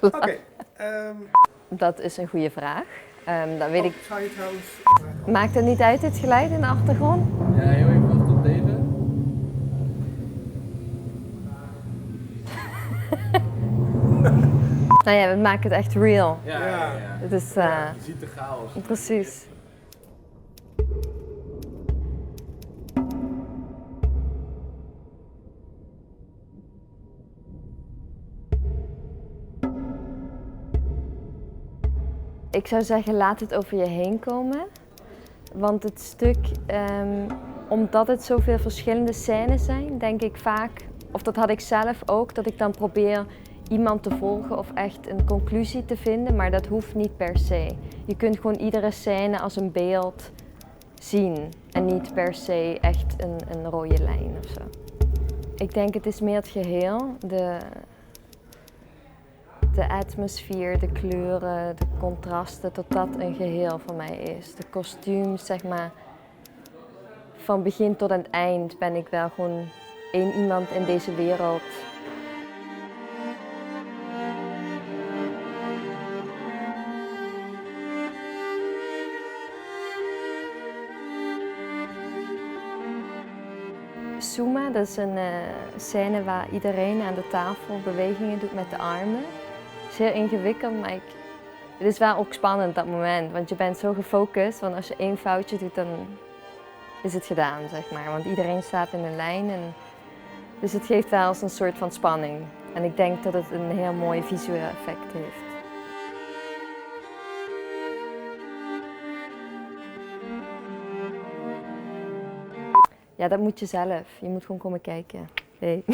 Oké. Dat is een goede vraag. Dat weet ik. Zou je trouwens... Maakt het niet uit, het geluid in de achtergrond? Ja, heel even wachten op deze. Nou ja, we maken het echt real. Ja. Het is, Je ziet de chaos. precies. Ik zou zeggen, laat het over je heen komen. Want het stuk, omdat het zoveel verschillende scènes zijn, denk ik vaak, of dat had ik zelf ook, dat ik dan probeer iemand te volgen of echt een conclusie te vinden, maar dat hoeft niet per se. Je kunt gewoon iedere scène als een beeld zien en niet per se echt een rode lijn of zo. Ik denk het is meer het geheel, de atmosfeer, de kleuren, de contrasten, dat dat een geheel voor mij is. De kostuums, zeg maar, van begin tot aan het eind ben ik wel gewoon één iemand in deze wereld. Suma, dat is een scène waar iedereen aan de tafel bewegingen doet met de armen. Het is heel ingewikkeld, maar het is wel ook spannend dat moment, want je bent zo gefocust, want als je één foutje doet, dan is het gedaan, zeg maar. Want iedereen staat in een lijn, dus het geeft wel eens een soort van spanning. En ik denk dat het een heel mooi visueel effect heeft. Ja, dat moet je zelf. Je moet gewoon komen kijken. Hey.